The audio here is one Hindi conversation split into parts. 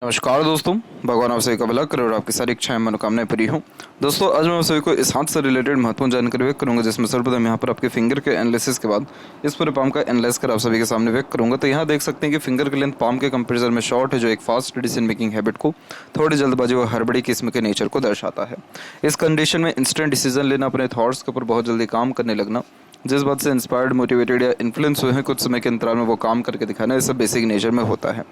नमस्कार दोस्तों, भगवान आप सभी का भला करे और आपकी सारी इच्छाएं मनोकामनाएं पूरी हों। दोस्तों, आज मैं आप सभी को इस हाथ से रिलेटेड महत्वपूर्ण जानकारी व्यक्त करूंगा, जिसमें सर्वप्रथम यहाँ पर आपके फिंगर के एनालिसिस के बाद इस पूरे पाम का एनालाइज कर आप सभी के सामने व्यक्त करूंगा। तो यहाँ देख सकते हैं कि फिंगर की लेंथ पाम के कंपेरिजन में शॉर्ट है, जो एक फास्ट डिसीजन मेकिंग हैबिट को, थोड़ी जल्दबाजी व हड़बड़ी किस्म के नेचर को दर्शाता है। इस कंडीशन में इंस्टेंट डिसीजन लेना, अपने थॉट्स के ऊपर बहुत जल्दी काम करने लगना, जिस बात से इंस्पायर्ड, मोटिवेटेड या इन्फ्लुएंस हुए हैं, कुछ समय के अंतराल में वो काम करके दिखाना, ये सब बेसिक नेचर में होता है।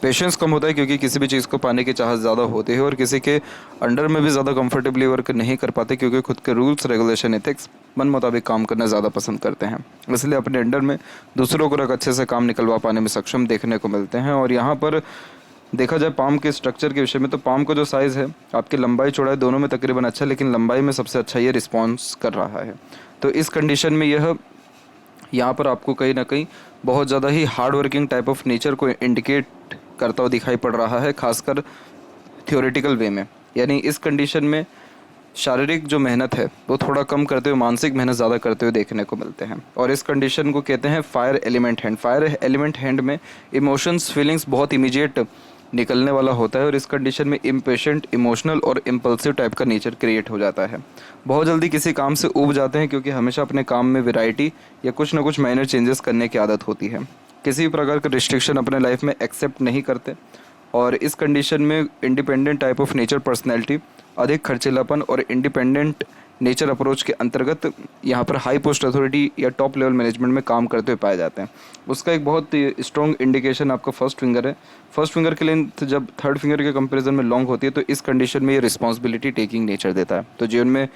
पेशेंस कम होता है, क्योंकि किसी भी चीज़ को पाने की चाहत ज़्यादा होती है और किसी के अंडर में भी ज़्यादा कंफर्टेबली वर्क नहीं कर पाते, क्योंकि खुद के रूल्स, रेगुलेशन, एथिक्स मन मुताबिक काम करना ज़्यादा पसंद करते हैं। इसलिए अपने अंडर में दूसरों को अच्छे से काम निकलवा पाने में सक्षम देखने को मिलते हैं। और यहाँ पर देखा जाए पाम के स्ट्रक्चर के विषय में, तो पाम का जो साइज़ है, आपकी लंबाई चौड़ाई दोनों में तकरीबन अच्छा, लेकिन लंबाई में सबसे अच्छा ये रिस्पॉन्स कर रहा है। तो इस कंडीशन में यह यहाँ पर आपको कहीं ना कहीं बहुत ज़्यादा ही hard working type of nature को इंडिकेट करता हुआ दिखाई पड़ रहा है, खासकर थ्योरेटिकल वे में। यानी इस कंडीशन में शारीरिक जो मेहनत है वो थोड़ा कम करते हुए मानसिक मेहनत ज़्यादा करते हुए देखने को मिलते हैं। और इस कंडीशन को कहते हैं fire element hand. Fire element hand में इमोशंस, फीलिंग्स बहुत इमीडिएट निकलने वाला होता है, और इस कंडीशन में इम्पेशेंट, इमोशनल और इम्पल्सिव टाइप का नेचर क्रिएट हो जाता है। बहुत जल्दी किसी काम से ऊब जाते हैं, क्योंकि हमेशा अपने काम में वैरायटी या कुछ ना कुछ माइनर चेंजेस करने की आदत होती है। किसी भी प्रकार का रिस्ट्रिक्शन अपने लाइफ में एक्सेप्ट नहीं करते, और इस कंडीशन में independent type of nature personality, अधिक खर्चीलापन और इंडिपेंडेंट नेचर अप्रोच के अंतर्गत यहाँ पर हाई पोस्ट अथॉरिटी या टॉप लेवल मैनेजमेंट में काम करते हुए पाए जाते हैं। उसका एक बहुत स्ट्रॉन्ग इंडिकेशन आपका फर्स्ट फिंगर है। फर्स्ट फिंगर की लेंथ जब थर्ड फिंगर के कंपैरिजन में लॉन्ग होती है, तो इस कंडीशन में ये रिस्पॉन्सिबिलिटी टेकिंग नेचर देता है। तो जीवन में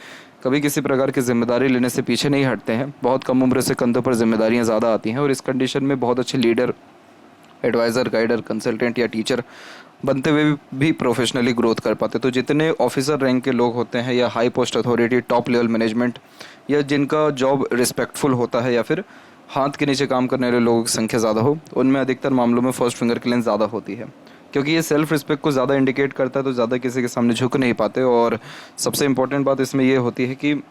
कभी किसी प्रकार की जिम्मेदारी लेने से पीछे नहीं हटते हैं। बहुत कम उम्र से कंधों पर जिम्मेदारियाँ ज़्यादा आती हैं, और इस कंडीशन में बहुत अच्छे लीडर, एडवाइज़र, गाइडर, कंसल्टेंट या टीचर बनते हुए भी प्रोफेशनली ग्रोथ कर पाते। तो जितने ऑफिसर रैंक के लोग होते हैं, या high post authority, top level management, या जिनका जॉब रिस्पेक्टफुल होता है, या फिर हाथ के नीचे काम करने वाले लोगों की संख्या ज़्यादा हो, उनमें अधिकतर मामलों में फर्स्ट फिंगर की लेंथ ज़्यादा होती है, क्योंकि ये सेल्फ रिस्पेक्ट को ज़्यादा इंडिकेट करता है। तो ज़्यादा किसी के सामने झुक नहीं पाते। और सबसे इंपॉर्टेंट बात इसमें ये होती है कि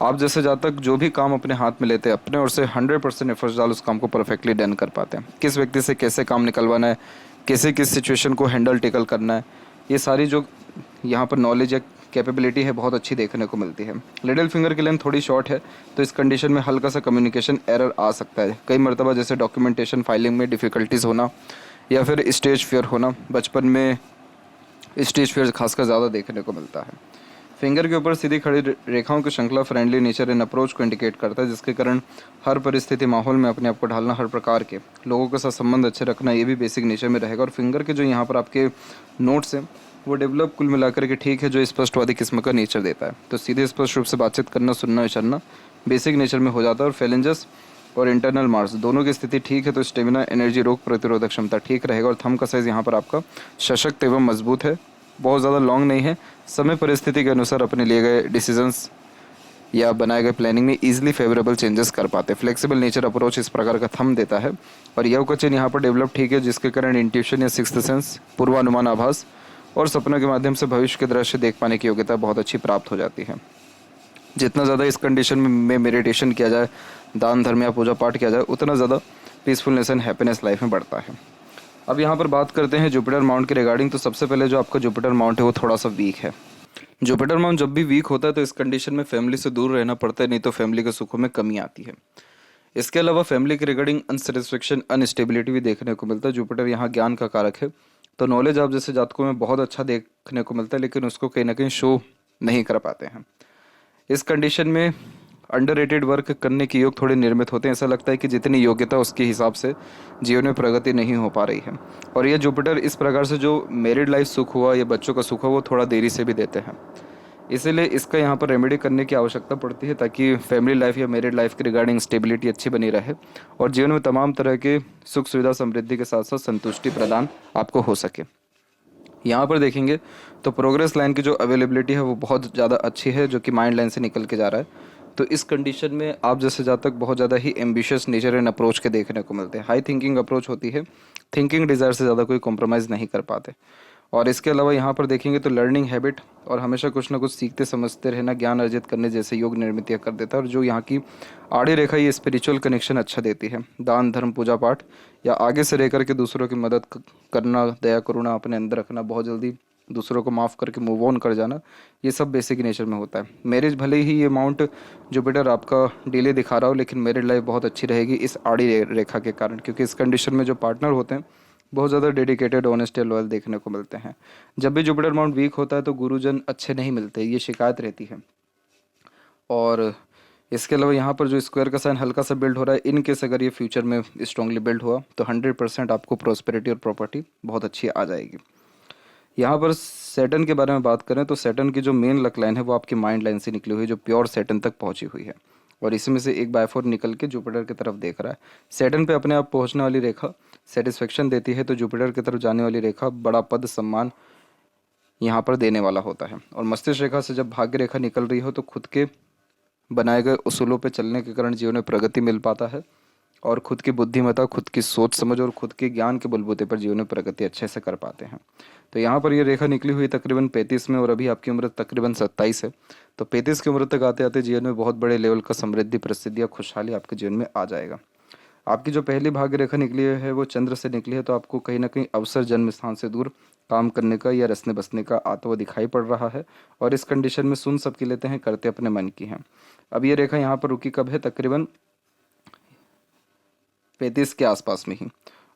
आप जैसे जहाँ तक जो भी काम अपने हाथ में लेते हैं, अपने और से 100% एफर्ट्स डाल उस काम को परफेक्टली डन कर पाते हैं। किस व्यक्ति से कैसे काम निकलवाना है, कैसे किस सिचुएशन को हैंडल टेकल करना है, ये सारी जो यहाँ पर नॉलेज या कैपेबिलिटी है, बहुत अच्छी देखने को मिलती है। लिटिल फिंगर की लेंथ थोड़ी शॉर्ट है, तो इस कंडीशन में हल्का सा कम्युनिकेशन एरर आ सकता है। कई मरतबा जैसे डॉक्यूमेंटेशन फाइलिंग में डिफ़िकल्टीज़ होना, या फिर स्टेज फियर होना। बचपन में स्टेज फियर खासकर ज़्यादा देखने को मिलता है। फिंगर के ऊपर सीधी खड़ी रेखाओं की श्रृंखला फ्रेंडली नेचर एंड अप्रोच को इंडिकेट करता है, जिसके कारण हर परिस्थिति, माहौल में अपने आप को ढालना, हर प्रकार के लोगों के साथ संबंध अच्छे रखना, ये भी बेसिक नेचर में रहेगा। और फिंगर के जो यहाँ पर आपके नोट्स हैं, वो डेवलप कुल मिलाकर के ठीक है, जो स्पष्टवादी किस्म का नेचर देता है। तो सीधे स्पष्ट रूप से बातचीत करना, सुनना, विचरना बेसिक नेचर में हो जाता है। और फेलेंजस और इंटरनल मार्स दोनों की स्थिति ठीक है, तो स्टेमिना, एनर्जी, रोग प्रतिरोधक क्षमता ठीक रहेगा। और थंब का साइज़ यहाँ पर आपका सशक्त एवं मजबूत है, बहुत ज़्यादा लॉन्ग नहीं है। समय परिस्थिति के अनुसार अपने लिए गए डिसीजंस या बनाए गए प्लानिंग में ईजिली फेवरेबल चेंजेस कर पाते हैं। फ्लेक्सिबल नेचर अप्रोच इस प्रकार का थंब देता है। और यह का चिन्ह यहाँ पर डेवलप ठीक है, जिसके कारण इंट्यूशन या सिक्स्थ सेंस, पूर्वानुमान, आभास और सपनों के माध्यम से भविष्य के दृश्य देख पाने की योग्यता बहुत अच्छी प्राप्त हो जाती है। जितना ज़्यादा इस कंडीशन में मेडिटेशन किया जाए, दान धर्म या पूजा पाठ किया जाए, उतना ज़्यादा पीसफुलनेस एंड हैप्पीनेस लाइफ में बढ़ता है। अब यहाँ पर बात करते हैं जुपिटर माउंट के रिगार्डिंग। तो सबसे पहले जो आपका जुपिटर माउंट है वो थोड़ा सा वीक है। जुपिटर माउंट जब भी वीक होता है, तो इस कंडीशन में फैमिली से दूर रहना पड़ता है, नहीं तो फैमिली के सुखों में कमी आती है। इसके अलावा फैमिली के रिगार्डिंग अनसेटिस्फेक्शन, अनस्टेबिलिटी भी देखने को मिलता है। जुपिटर यहाँ ज्ञान का कारक है, तो नॉलेज आप जैसे जातकों में बहुत अच्छा देखने को मिलता है, लेकिन उसको कहीं ना कहीं शो नहीं कर पाते हैं। इस कंडीशन में अंडररेटेड वर्क करने के योग थोड़े निर्मित होते हैं। ऐसा लगता है कि जितनी योग्यता उसके हिसाब से जीवन में प्रगति नहीं हो पा रही है। और ये जुपिटर इस प्रकार से जो मैरिड लाइफ सुख हुआ या बच्चों का सुख हुआ, वो थोड़ा देरी से भी देते हैं। इसीलिए इसका यहाँ पर रेमेडी करने की आवश्यकता पड़ती है, ताकि फैमिली लाइफ या मैरिड लाइफ के रिगार्डिंग स्टेबिलिटी अच्छी बनी रहे, और जीवन में तमाम तरह के सुख सुविधा, समृद्धि के साथ साथ संतुष्टि प्रदान आपको हो सके। यहाँ पर देखेंगे तो प्रोग्रेस लाइन की जो अवेलेबिलिटी है वो बहुत ज़्यादा अच्छी है, जो कि माइंड लाइन से निकल के जा रहा है। तो इस कंडीशन में आप जैसे जातक बहुत ज़्यादा ही एम्बिशियस नेचर एंड अप्रोच के देखने को मिलते हैं। हाई थिंकिंग अप्रोच होती है, थिंकिंग डिज़ायर से ज़्यादा कोई कॉम्प्रोमाइज़ नहीं कर पाते। और इसके अलावा यहाँ पर देखेंगे तो लर्निंग हैबिट और हमेशा कुछ ना कुछ सीखते समझते रहना, ज्ञान अर्जित करने जैसे योग निर्मित कर देता है। और जो यहाँ की आड़ी रेखा ये स्पिरिचुअल कनेक्शन अच्छा देती है, दान धर्म पूजा पाठ या आगे से रह करके दूसरों की मदद करना, दया करुणा अपने अंदर रखना, बहुत जल्दी दूसरों को माफ़ करके मूव ऑन कर जाना, ये सब बेसिक नेचर में होता है। मैरिज भले ही ये माउंट जुपिटर आपका डिले दिखा रहा हो, लेकिन मैरिड लाइफ बहुत अच्छी रहेगी इस आड़ी रेखा के कारण, क्योंकि इस कंडीशन में जो पार्टनर होते हैं बहुत ज़्यादा डेडिकेटेड, ऑनेस्ट या लॉयल देखने को मिलते हैं। जब भी जुपिटर माउंट वीक होता है तो गुरुजन अच्छे नहीं मिलते, ये शिकायत रहती है। और इसके अलावा यहाँ पर जो स्क्वायर का साइन हल्का सा बिल्ड हो रहा है, इन केस अगर ये फ्यूचर में स्ट्रांगली बिल्ड हुआ तो 100% आपको प्रॉस्पेरिटी और प्रॉपर्टी बहुत अच्छी आ जाएगी। यहाँ पर सैटर्न के बारे में बात करें तो सैटर्न की जो मेन लक लाइन है वो आपकी माइंड लाइन से निकली हुई है, जो प्योर सैटर्न तक पहुंची हुई है, और इसमें से एक बाय 4 निकल के जुपिटर की तरफ देख रहा है। सैटर्न पे अपने आप पहुंचने वाली रेखा सेटिस्फेक्शन देती है, तो जुपिटर की तरफ जाने वाली रेखा बड़ा पद सम्मान यहाँ पर देने वाला होता है। और मस्तिष्क रेखा से जब भाग्य रेखा निकल रही हो तो खुद के बनाए गए उसूलों पर चलने के कारण जीवन में प्रगति मिल पाता है, और खुद की बुद्धिमत्ता, खुद की सोच समझ और खुद के ज्ञान के बलबूते पर जीवन में प्रगति अच्छे से कर पाते हैं। तो यहाँ पर ये रेखा निकली हुई तकरीबन 35 में, और अभी आपकी उम्र तकरीबन 27 है। तो 35 की उम्र तक आते आते जीवन में बहुत बड़े लेवल का समृद्धि, प्रसिद्धि या खुशहाली आपके जीवन में आ जाएगा। आपकी जो पहली भाग्य रेखा निकली है वो चंद्र से निकली है, तो आपको कहीं ना कहीं अवसर जन्म स्थान से दूर काम करने का या रसने बसने का आता हुआ दिखाई पड़ रहा है। और इस कंडीशन में सुन सबकी लेते हैं, करते अपने मन की हैं। अब ये रेखा यहाँ पर रुकी कब है? तकरीबन 35 के आसपास में ही।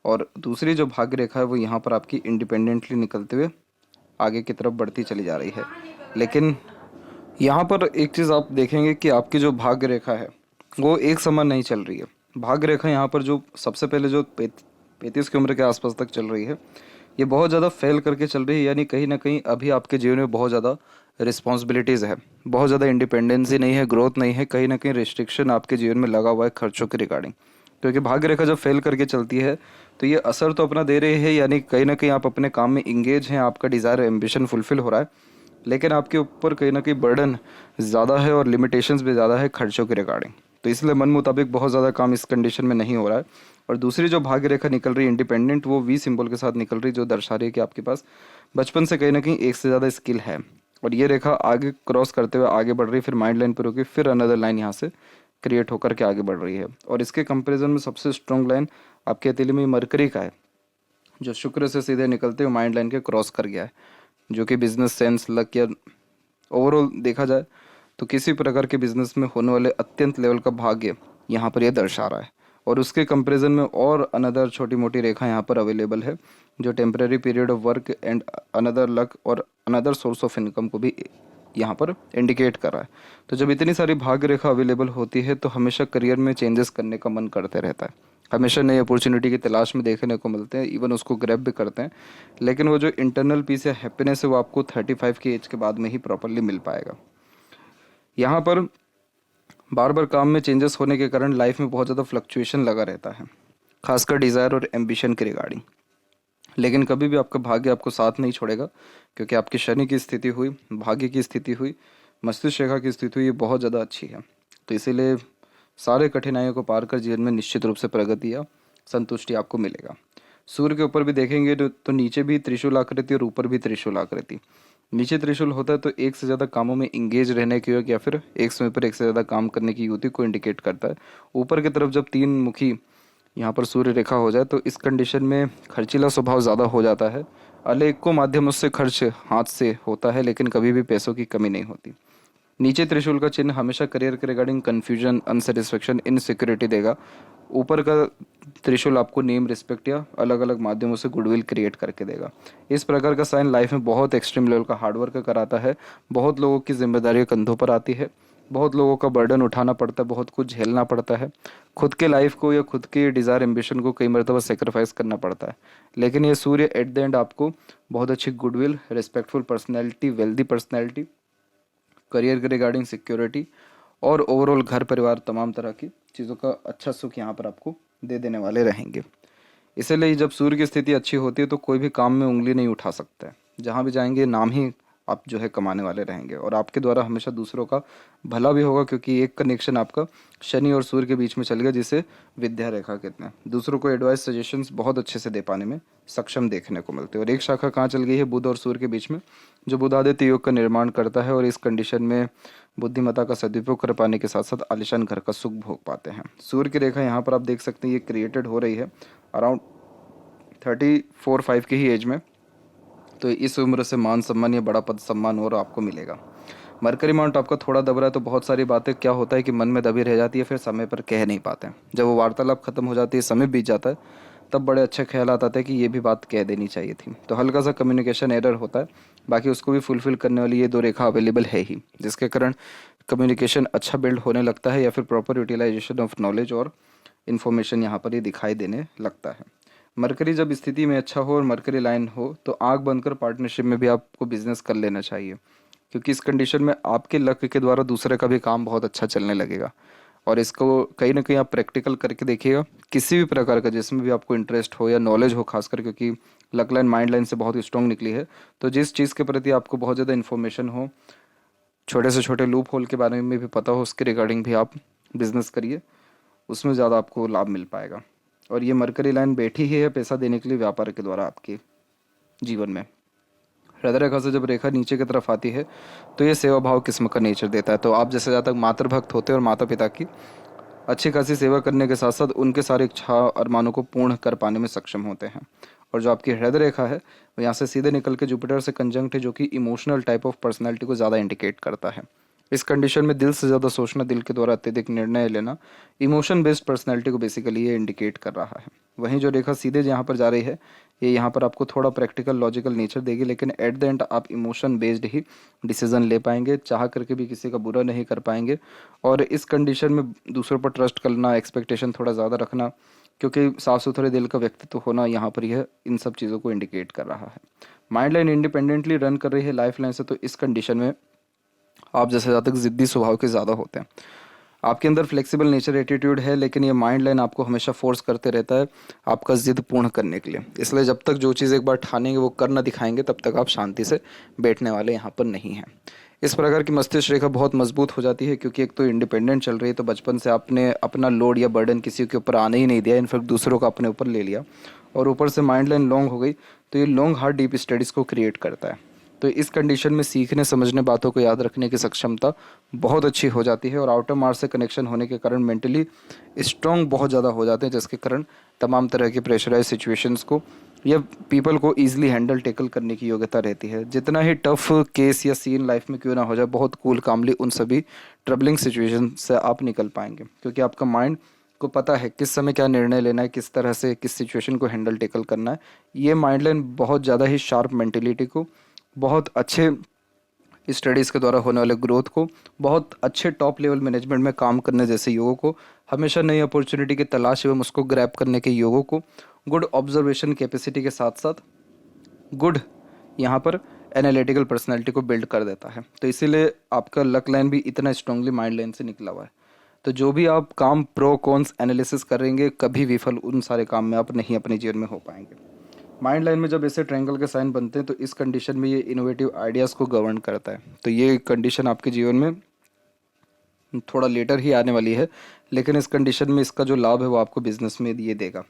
और दूसरी जो भाग्य रेखा है वो यहाँ पर आपकी इंडिपेंडेंटली निकलते हुए आगे की तरफ बढ़ती चली जा रही है। लेकिन यहाँ पर एक चीज़ आप देखेंगे कि आपकी जो भाग्य रेखा है वो एक समान नहीं चल रही है। भाग्य रेखा यहाँ पर जो सबसे पहले जो 35 की उम्र के आसपास तक चल रही है, ये बहुत ज़्यादा फेल करके चल रही है, यानी कहीं ना कहीं अभी आपके जीवन में बहुत ज़्यादा रिस्पॉन्सिबिलिटीज़ है, बहुत ज़्यादा इंडिपेंडेंसी नहीं है, ग्रोथ नहीं है, कहीं ना कहीं रिस्ट्रिक्शन आपके जीवन में लगा हुआ है खर्चों के रिगार्डिंग। क्योंकि भाग्य रेखा जब फेल करके चलती है तो ये असर तो अपना दे रही है, यानी कहीं ना कहीं आप अपने काम में इंगेज हैं, आपका डिज़ायर एम्बिशन फुलफिल हो रहा है, लेकिन आपके ऊपर कहीं ना कहीं बर्डन ज़्यादा है और लिमिटेशंस भी ज़्यादा है खर्चों के रिगार्डिंग। तो इसलिए मन मुताबिक बहुत ज़्यादा काम इस कंडीशन में नहीं हो रहा है। और दूसरी जो भाग्य रेखा निकल रही है इंडिपेंडेंट, वो वी सिंबल के साथ निकल रही, जो दर्शा रही है कि आपके पास बचपन से कहीं ना कहीं एक से ज़्यादा स्किल है। और ये रेखा आगे क्रॉस करते हुए आगे बढ़ रही, फिर माइंड लाइन पर होगी, फिर अनदर लाइन यहाँ से क्रिएट होकर के आगे बढ़ रही है। और इसके कंपैरिजन में सबसे स्ट्रॉन्ग लाइन आपके हथेली में मरकरी का है, जो शुक्र से सीधे निकलते हुए माइंड लाइन के क्रॉस कर गया है, जो कि बिजनेस सेंस, लक या ओवरऑल देखा जाए तो किसी प्रकार के बिजनेस में होने वाले अत्यंत लेवल का भाग्य यहाँ पर यह दर्शा रहा है। और उसके कंपैरिजन में और अनदर छोटी मोटी रेखा यहाँ पर अवेलेबल है, जो temporary period of work and another luck और अनदर सोर्स ऑफ इनकम को भी यहाँ पर इंडिकेट कर रहा है। तो जब इतनी सारी भाग्य रेखा अवेलेबल होती है तो हमेशा करियर में चेंजेस करने का मन करते रहता है, हमेशा नई अपॉर्चुनिटी की तलाश में देखने को मिलते हैं, इवन उसको ग्रैब भी करते हैं। लेकिन वो जो इंटरनल पीस या हैप्पीनेस है वो आपको 35 की एज के बाद में ही प्रॉपरली मिल पाएगा। यहाँ पर बार बार काम में चेंजेस होने के कारण लाइफ में बहुत ज़्यादा फ्लक्चुएशन लगा रहता है, खासकर डिज़ायर और एम्बिशन के रिगार्डिंग। लेकिन कभी भी आपका भाग्य आपको साथ नहीं छोड़ेगा, क्योंकि आपकी शनि की स्थिति हुई, भाग्य की स्थिति हुई, मस्तिष्क रेखा की स्थिति हुई, ये बहुत ज़्यादा अच्छी है। तो इसीलिए सारे कठिनाइयों को पार कर जीवन में निश्चित रूप से प्रगति या संतुष्टि आपको मिलेगा। सूर्य के ऊपर भी देखेंगे तो नीचे भी त्रिशूल आकृति और ऊपर भी त्रिशूल आकृति। नीचे त्रिशूल होता है तो एक से ज़्यादा कामों में इंगेज रहने की या फिर एक समय पर एक से ज़्यादा काम करने की युक्ति को इंडिकेट करता है। ऊपर की तरफ जब 3 मुखी यहाँ पर सूर्य रेखा हो जाए तो इस कंडीशन में खर्चीला स्वभाव ज़्यादा हो जाता है। अनेकों माध्यमों से खर्च हाथ से होता है, लेकिन कभी भी पैसों की कमी नहीं होती। नीचे त्रिशूल का चिन्ह हमेशा करियर के रिगार्डिंग कन्फ्यूजन, अनसेटिस्फेक्शन, इनसिक्योरिटी देगा। ऊपर का त्रिशूल आपको नेम, रिस्पेक्ट या अलग अलग माध्यमों से गुडविल क्रिएट करके देगा। इस प्रकार का साइन लाइफ में बहुत एक्सट्रीम लेवल का हार्डवर्क कराता है, बहुत लोगों की जिम्मेदारी कंधों पर आती है, बहुत लोगों का बर्डन उठाना पड़ता है, बहुत कुछ झेलना पड़ता है, खुद के लाइफ को या खुद के डिज़ायर एम्बिशन को कई मरतबा सेक्रीफाइस करना पड़ता है। लेकिन ये सूर्य एट द एंड आपको बहुत अच्छी goodwill, respectful personality, wealthy personality, career के रिगार्डिंग सिक्योरिटी और ओवरऑल घर परिवार तमाम तरह की चीज़ों का अच्छा सुख यहाँ पर आपको दे देने वाले रहेंगे। इसलिए जब सूर्य की स्थिति अच्छी होती है तो कोई भी काम में उंगली नहीं उठा सकता है, जहाँ भी जाएंगे नाम ही आप जो है कमाने वाले रहेंगे, और आपके द्वारा हमेशा दूसरों का भला भी होगा, क्योंकि एक कनेक्शन आपका शनि और सूर्य के बीच में चल गया, जिसे विद्या रेखा कहते हैं। दूसरों को एडवाइस सजेशंस बहुत अच्छे से दे पाने में सक्षम देखने को मिलते हैं। और एक शाखा कहाँ चल गई है? बुध और सूर्य के बीच में, जो बुधादित्य योग का निर्माण करता है, और इस कंडीशन में बुद्धिमत्ता का सदुपयोग कर पाने के साथ साथ आलिशान घर का सुख भोग पाते हैं। सूर्य की रेखा यहाँ पर आप देख सकते हैं, ये क्रिएटेड हो रही है अराउंड 34-5 की ही एज में। तो इस उम्र से मान सम्मान या बड़ा पद सम्मान और आपको मिलेगा। मरकरी माउंट आपका थोड़ा दब रहा है, तो बहुत सारी बातें क्या होता है कि मन में दबी रह जाती है, फिर समय पर कह नहीं पाते हैं। जब वो वार्तालाप खत्म हो जाती है, समय बीत जाता है, तब बड़े अच्छे ख्यालात आते हैं कि ये भी बात कह देनी चाहिए थी। तो हल्का सा कम्युनिकेशन एरर होता है, बाकी उसको भी फुलफिल करने वाली ये दो रेखा अवेलेबल है ही, जिसके कारण कम्युनिकेशन अच्छा बिल्ड होने लगता है, या फिर प्रॉपर यूटिलाइजेशन ऑफ नॉलेज और इन्फॉर्मेशन यहाँ पर ये दिखाई देने लगता है। मरकरी जब स्थिति में अच्छा हो और मरकरी लाइन हो, तो आंख बंद कर पार्टनरशिप में भी आपको बिजनेस कर लेना चाहिए, क्योंकि इस कंडीशन में आपके लक के द्वारा दूसरे का भी काम बहुत अच्छा चलने लगेगा। और इसको कहीं ना कहीं आप प्रैक्टिकल करके देखिएगा, किसी भी प्रकार का जिसमें भी आपको इंटरेस्ट हो या नॉलेज हो, खासकर क्योंकि लक लाइन माइंड लाइन से बहुत स्ट्रॉन्ग निकली है। तो जिस चीज़ के प्रति आपको बहुत ज़्यादा इन्फॉर्मेशन हो, छोटे से छोटे लूप होल के बारे में भी पता हो, उसके रिगार्डिंग भी आप बिजनेस करिए, उसमें ज़्यादा आपको लाभ मिल पाएगा। और ये मरकरी लाइन बैठी ही है पैसा देने के लिए व्यापार के द्वारा आपके जीवन में। हृदय रेखा से जब रेखा नीचे की तरफ आती है, तो ये सेवा भाव किस्म का नेचर देता है। तो आप जैसे ज़्यादा मातृभक्त होते हैं और माता पिता की अच्छी खासी सेवा करने के साथ साथ उनके सारे इच्छा और मानों को पूर्ण कर पाने में सक्षम होते हैं। और जो आपकी हृदय रेखा है, वो यहाँ से सीधे निकल के जुपिटर से कंजंक्ट है, जो कि इमोशनल टाइप ऑफ पर्सनैलिटी को ज़्यादा इंडिकेट करता है। इस कंडीशन में दिल से ज़्यादा सोचना, दिल के द्वारा अत्यधिक निर्णय लेना, इमोशन बेस्ड पर्सनैलिटी को बेसिकली ये इंडिकेट कर रहा है। वहीं जो रेखा सीधे यहाँ पर जा रही है, ये यहाँ पर आपको थोड़ा प्रैक्टिकल लॉजिकल नेचर देगी, लेकिन एट द एंड आप इमोशन बेस्ड ही डिसीजन ले पाएंगे, चाह करके भी किसी का बुरा नहीं कर पाएंगे। और इस कंडीशन में दूसरों पर ट्रस्ट करना, एक्सपेक्टेशन थोड़ा ज़्यादा रखना, क्योंकि साफ सुथरे दिल का व्यक्तित्व होना यहाँ पर यह इन सब चीज़ों को इंडिकेट कर रहा है। माइंड लाइन इंडिपेंडेंटली रन कर रही है लाइफ लाइन से, तो इस कंडीशन में आप जैसे ज़्यादा ज़िद्दी स्वभाव के ज़्यादा होते हैं। आपके अंदर फ्लेक्सिबल नेचर एटीट्यूड है, लेकिन ये माइंड लाइन आपको हमेशा फोर्स करते रहता है आपका ज़िद पूर्ण करने के लिए। इसलिए जब तक जो चीज़ एक बार ठानेंगे वो कर ना दिखाएंगे, तब तक आप शांति से बैठने वाले यहाँ पर नहीं हैं। इस प्रकार की मस्तिष्क रेखा बहुत मजबूत हो जाती है, क्योंकि एक तो इंडिपेंडेंट चल रही है, तो बचपन से आपने अपना लोड या बर्डन किसी के ऊपर आने ही नहीं दिया, इनफैक्ट दूसरों का अपने ऊपर ले लिया। और ऊपर से माइंड लाइन लॉन्ग हो गई, तो ये लॉन्ग हार्ड डीप स्टडीज़ को क्रिएट करता है। तो इस कंडीशन में सीखने समझने, बातों को याद रखने की सक्षमता बहुत अच्छी हो जाती है, और आउटर मार्स से कनेक्शन होने के कारण मेंटली स्ट्रॉन्ग बहुत ज़्यादा हो जाते हैं, जिसके कारण तमाम तरह के प्रेशराइज सिचुएशंस को या पीपल को ईजिली हैंडल टेकल करने की योग्यता रहती है। जितना ही टफ केस या सीन लाइफ में क्यों ना हो जाए, बहुत कूल कामली उन सभी ट्रबलिंग सिचुएशन से आप निकल पाएंगे, क्योंकि आपका माइंड को पता है किस समय क्या निर्णय लेना है, किस तरह से किस सिचुएशन को हैंडल टेकल करना है। ये माइंड लाइन बहुत ज़्यादा ही शार्प मेंटेलिटी को, बहुत अच्छे स्टडीज़ के द्वारा होने वाले ग्रोथ को, बहुत अच्छे टॉप लेवल मैनेजमेंट में काम करने जैसे योगों को, हमेशा नई अपॉर्चुनिटी की तलाश एवं उसको ग्रैब करने के योगों को, गुड ऑब्जर्वेशन कैपेसिटी के साथ साथ गुड यहाँ पर एनालिटिकल पर्सनैलिटी को बिल्ड कर देता है। तो इसीलिए आपका लक लाइन भी इतना स्ट्रांगली माइंड लाइन से निकला हुआ है। तो जो भी आप काम प्रो कॉन्स एनालिसिस करेंगे, कभी विफल उन सारे काम में आप नहीं अपने जीवन में हो पाएंगे। माइंड लाइन में जब ऐसे ट्रायंगल के साइन बनते हैं, तो इस कंडीशन में ये इनोवेटिव आइडियाज़ को गवर्न करता है। तो ये कंडीशन आपके जीवन में थोड़ा लेटर ही आने वाली है, लेकिन इस कंडीशन में इसका जो लाभ है वो आपको बिजनेस में ये देगा।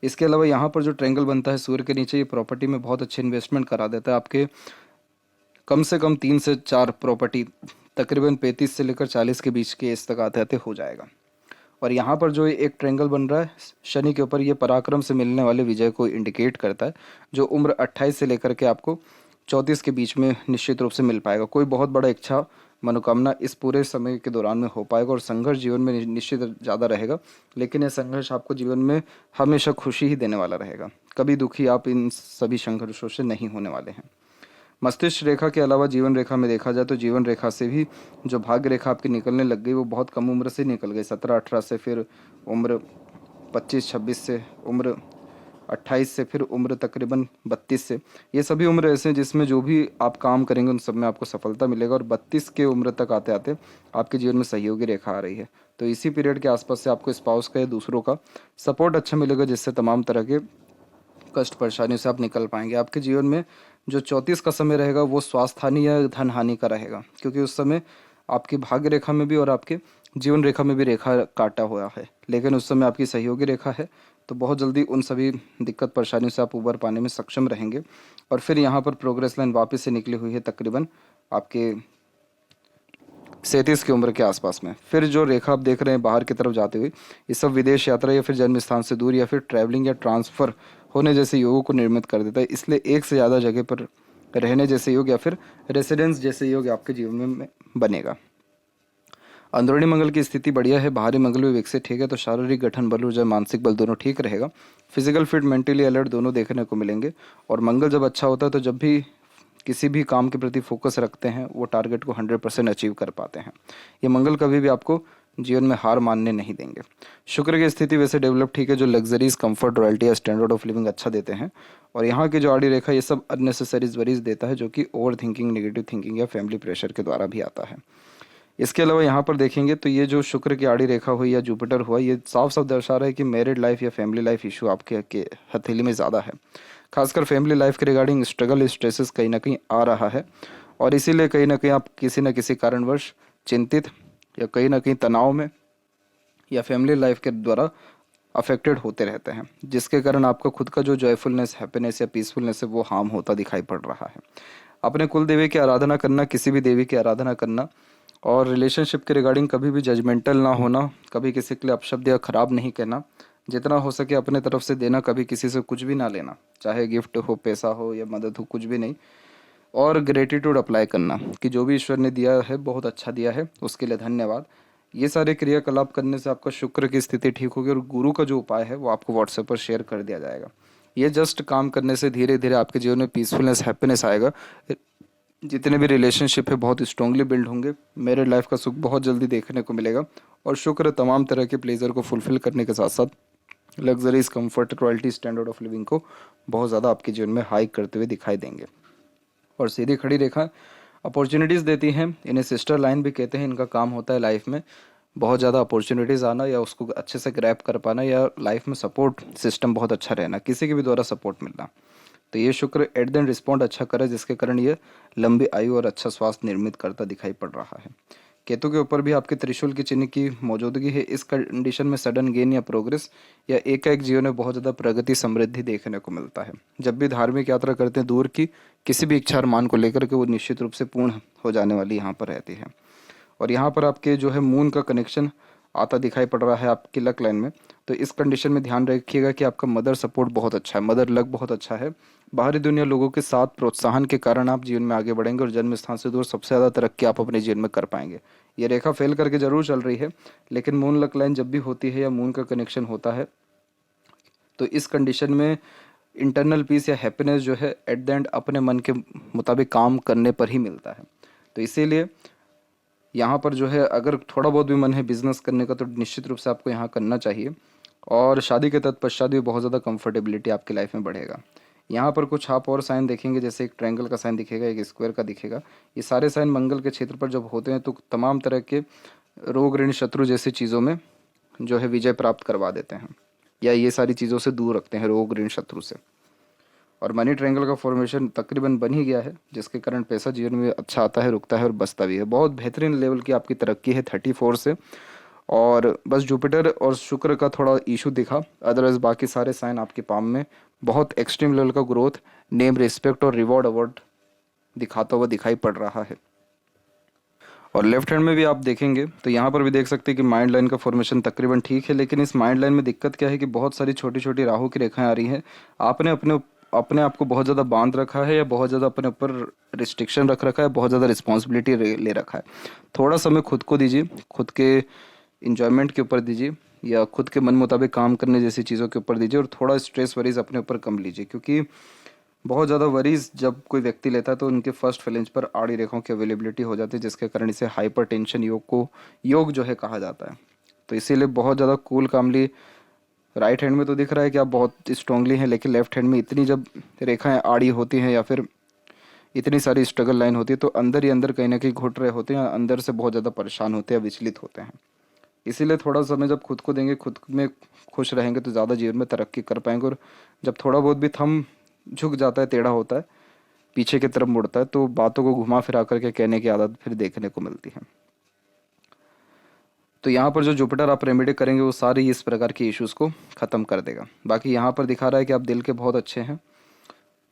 इसके अलावा यहाँ पर जो ट्रायंगल बनता है सूर्य के नीचे, ये प्रॉपर्टी में बहुत अच्छे इन्वेस्टमेंट करा देता है। आपके कम से कम 3 से 4 प्रॉपर्टी तकरीबन 35 से लेकर 40 के बीच के एज तक आते आते हो जाएगा। और यहाँ पर जो एक ट्रायंगल बन रहा है शनि के ऊपर, ये पराक्रम से मिलने वाले विजय को इंडिकेट करता है, जो उम्र 28 से लेकर के आपको 34 के बीच में निश्चित रूप से मिल पाएगा। कोई बहुत बड़ा इच्छा मनोकामना इस पूरे समय के दौरान में हो पाएगा, और संघर्ष जीवन में निश्चित ज़्यादा रहेगा, लेकिन यह संघर्ष आपको जीवन में हमेशा खुशी ही देने वाला रहेगा। कभी दुखी आप इन सभी संघर्षों से नहीं होने वाले हैं। मस्तिष्क रेखा के अलावा जीवन रेखा में देखा जाए, तो जीवन रेखा से भी जो भाग्य रेखा आपकी निकलने लग गई, वो बहुत कम उम्र से निकल गई, 17-18 से, फिर उम्र 25-26 से, उम्र 28 से, फिर उम्र तकरीबन 32 से। ये सभी उम्र ऐसे हैं जिसमें जो भी आप काम करेंगे उन सब में आपको सफलता मिलेगा, और 32 के उम्र तक आते आते आपके जीवन में सहयोगी रेखा आ रही है। तो इसी पीरियड के आसपास से आपको स्पाउस का या दूसरों का सपोर्ट अच्छा मिलेगा, जिससे तमाम तरह के कष्ट परेशानियों से आप निकल पाएंगे। आपके जीवन में जो 34 का समय रहेगा वो स्वास्थ्य हानि या धन हानि का रहेगा, क्योंकि उस समय आपकी भाग्य रेखा में भी और आपके जीवन रेखा में भी रेखा काटा हुआ है, लेकिन उस समय आपकी सहयोगी रेखा है। तो बहुत जल्दी उन सभी दिक्कत परेशानियों से आप उबर पाने में सक्षम रहेंगे। और फिर यहाँ पर प्रोग्रेस लाइन वापस से निकली हुई है तकरीबन आपके 37 की उम्र के आसपास में। फिर जो रेखा आप देख रहे हैं बाहर की तरफ जाते हुए, ये सब विदेश यात्रा या फिर जन्म स्थान से दूर या फिर ट्रैवलिंग या ट्रांसफ़र होने जैसे योगों को निर्मित कर देता है। इसलिए एक से ज़्यादा जगह पर रहने जैसे योग या फिर रेसिडेंस जैसे योग आपके जीवन में बनेगा। अंदरूनी मंगल की स्थिति बढ़िया है, बाहरी मंगल भी विकसित ठीक है, तो शारीरिक गठन बल ऊर्जा मानसिक बल दोनों ठीक रहेगा। फिजिकल फिट मेंटली अलर्ट दोनों देखने को मिलेंगे। और मंगल जब अच्छा होता है तो जब भी किसी भी काम के प्रति फोकस रखते हैं वो टारगेट को 100% अचीव कर पाते हैं। ये मंगल कभी भी आपको जीवन में हार मानने नहीं देंगे। शुक्र की स्थिति वैसे डेवलप ठीक है, जो लग्जरीज कंफर्ट रॉयल्टी या स्टैंडर्ड ऑफ लिविंग अच्छा देते हैं। और यहाँ की जो आड़ी रेखा ये सब अननेसेसरीज वरीज देता है, जो कि ओवर थिंकिंग नेगेटिव थिंकिंग या फैमिली प्रेशर के द्वारा भी आता है। इसके अलावा यहाँ पर देखेंगे तो ये जो शुक्र की आड़ी रेखा हुई या जुपिटर हुआ, ये साफ साफ दर्शा रहा है कि मैरिड लाइफ या फैमिली लाइफ इशू आपके के हथेली में ज़्यादा है। खासकर फैमिली लाइफ के रिगार्डिंग स्ट्रगल स्ट्रेसेस कहीं ना कहीं आ रहा है, और इसीलिए कहीं ना कहीं आप किसी न किसी कारणवश चिंतित या कहीं ना कहीं तनाव में या फैमिली लाइफ के द्वारा अफेक्टेड होते रहते हैं, जिसके कारण आपका खुद का जो जॉयफुलनेस हैप्पीनेस या पीसफुलनेस है वो हार्म होता दिखाई पड़ रहा है। अपने कुल देवी की आराधना करना, किसी भी देवी की आराधना करना, और रिलेशनशिप के रिगार्डिंग कभी भी जजमेंटल ना होना, कभी किसी के लिए अपशब्द या ख़राब नहीं कहना, जितना हो सके अपने तरफ से देना, कभी किसी से कुछ भी ना लेना, चाहे गिफ्ट हो, पैसा हो या मदद हो, कुछ भी नहीं। और ग्रेटिट्यूड अप्लाई करना कि जो भी ईश्वर ने दिया है बहुत अच्छा दिया है, उसके लिए धन्यवाद। ये सारे क्रियाकलाप करने से आपका शुक्र की स्थिति ठीक होगी। और गुरु का जो उपाय है वो आपको व्हाट्सएप पर शेयर कर दिया जाएगा। ये जस्ट काम करने से धीरे धीरे आपके जीवन में पीसफुलनेस हैप्पीनेस आएगा। जितने भी रिलेशनशिप है बहुत स्ट्रांगली बिल्ड होंगे। मैरिड लाइफ का सुख बहुत जल्दी देखने को मिलेगा। और शुक्र तमाम तरह के प्लेजर को फुलफिल करने के साथ साथ luxuries comfort royalty standard of living को बहुत ज़्यादा आपके जीवन में हाइक करते हुए दिखाई देंगे। और सीधी खड़ी रेखा अपॉर्चुनिटीज़ देती हैं, इन्हें सिस्टर लाइन भी कहते हैं। इनका काम होता है लाइफ में बहुत ज़्यादा अपॉर्चुनिटीज़ आना या उसको अच्छे से ग्रैब कर पाना, या लाइफ में सपोर्ट सिस्टम बहुत अच्छा रहना, किसी के भी द्वारा सपोर्ट मिलना। तो ये शुक्र एट द एंड रिस्पॉन्ड अच्छा करे, जिसके कारण ये लंबी आयु और अच्छा स्वास्थ्य निर्मित करता दिखाई पड़ रहा है। केतु के ऊपर भी आपके त्रिशूल की चिन्ह की मौजूदगी है। इस कंडीशन में सडन गेन या प्रोग्रेस या एकाएक जीवन में बहुत ज़्यादा प्रगति समृद्धि देखने को मिलता है। जब भी धार्मिक यात्रा करते हैं दूर की किसी भी इच्छा और मान को लेकर के, वो निश्चित रूप से पूर्ण हो जाने वाली यहाँ पर रहती है। और यहाँ पर आपके जो है मून का कनेक्शन आता दिखाई पड़ रहा है आपकी लक लाइन में। तो इस कंडीशन में ध्यान रखिएगा कि आपका मदर सपोर्ट बहुत अच्छा है, मदर लक बहुत अच्छा है। बाहरी दुनिया लोगों के साथ प्रोत्साहन के कारण आप जीवन में आगे बढ़ेंगे और जन्म स्थान से दूर सबसे ज़्यादा तरक्की आप अपने जीवन में कर पाएंगे। ये रेखा फेल करके जरूर चल रही है, लेकिन मून लक लाइन जब भी होती है या मून का कनेक्शन होता है तो इस कंडीशन में इंटरनल पीस या हैप्पीनेस जो है एट द एंड अपने मन के मुताबिक काम करने पर ही मिलता है। तो इसीलिए यहाँ पर जो है अगर थोड़ा बहुत भी मन है बिजनेस करने का तो निश्चित रूप से आपको यहाँ करना चाहिए। और शादी के तत्पश्चात भी बहुत ज़्यादा कंफर्टेबिलिटी आपकी लाइफ में बढ़ेगा। यहाँ पर कुछ आप और साइन देखेंगे, जैसे एक ट्रायंगल का साइन दिखेगा, एक स्क्वायर का दिखेगा। ये सारे साइन मंगल के क्षेत्र पर जब होते हैं तो तमाम तरह के रोग ऋण शत्रु जैसी चीज़ों में जो है विजय प्राप्त करवा देते हैं, या ये सारी चीज़ों से दूर रखते हैं रोग ऋण शत्रु से। और मनी ट्रायंगल का फॉर्मेशन तकरीबन बन ही गया है, जिसके कारण पैसा जीवन में अच्छा आता है, रुकता है और बचता भी है। बहुत बेहतरीन लेवल की आपकी तरक्की है 34 से। और बस जुपिटर और शुक्र का थोड़ा इशू दिखा, अदरवाइज बाकी सारे साइन आपके पाम में बहुत एक्सट्रीम लेवल का ग्रोथ, नेम, रिस्पेक्ट और रिवॉर्ड अवार्ड दिखाता हुआ दिखाई पड़ रहा है। और लेफ्ट हैंड में भी आप देखेंगे तो यहाँ पर भी देख सकते हैं कि माइंड लाइन का फॉर्मेशन तकरीबन ठीक है, लेकिन इस माइंड लाइन में दिक्कत क्या है कि बहुत सारी छोटी छोटी राहु की रेखाएं आ रही हैं। आपने अपने आप को बहुत ज़्यादा बांध रखा है, या बहुत ज़्यादा अपने ऊपर रिस्ट्रिक्शन रख रखा है, बहुत ज़्यादा रिस्पॉन्सिबिलिटी ले रखा है। थोड़ा समय खुद को दीजिए, खुद के इंजॉयमेंट के ऊपर दीजिए, या खुद के मन मुताबिक काम करने जैसी चीज़ों के ऊपर दीजिए। और थोड़ा स्ट्रेस वरीज अपने ऊपर कम लीजिए, क्योंकि बहुत ज़्यादा वरीज जब कोई व्यक्ति लेता है तो उनके फर्स्ट फ्लेंज पर आड़ी रेखाओं की अवेलेबिलिटी हो जाती है, जिसके कारण इसे हाइपर टेंशन योग जो है कहा जाता है। तो इसीलिए बहुत ज़्यादा कूल कामली, राइट हैंड में तो दिख रहा है कि आप बहुत स्ट्रांगली हैं, लेकिन लेफ्ट हैंड में इतनी जब रेखाएं आड़ी होती हैं या फिर इतनी सारी स्ट्रगल लाइन होती है तो अंदर ही अंदर कहीं ना कहीं घुट रहे होते हैं, अंदर से बहुत ज़्यादा परेशान होते हैं, विचलित होते हैं। इसीलिए थोड़ा समय जब खुद को देंगे, खुद में खुश रहेंगे, तो ज़्यादा जीवन में तरक्की कर पाएंगे। और जब थोड़ा बहुत भी थम झुक जाता है, टेढ़ा होता है, पीछे की तरफ मुड़ता है, तो बातों को घुमा फिरा करके कहने की आदत फिर देखने को मिलती है। तो यहाँ पर जो जुपिटर आप रेमेडी करेंगे वो सारी इस प्रकार की इश्यूज़ को ख़त्म कर देगा। बाकी यहाँ पर दिखा रहा है कि आप दिल के बहुत अच्छे हैं,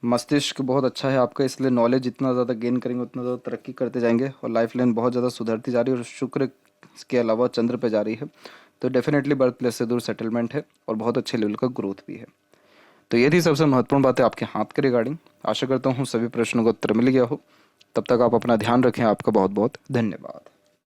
मस्तिष्क बहुत अच्छा है आपका, इसलिए नॉलेज जितना ज़्यादा गेन करेंगे उतना ज़्यादा तरक्की करते जाएंगे, और लाइफ लाइन बहुत ज़्यादा सुधरती जा रही है। और शुक्र के अलावा चंद्र पे जा रही है, तो डेफिनेटली बर्थ प्लेस से दूर सेटलमेंट है और बहुत अच्छे लेवल का ग्रोथ भी है। तो ये थी सबसे महत्वपूर्ण बातें आपके हाथ के रिगार्डिंग। आशा करता हूँ सभी प्रश्नों का उत्तर मिल गया हो। तब तक आप अपना ध्यान रखें। आपका बहुत बहुत धन्यवाद।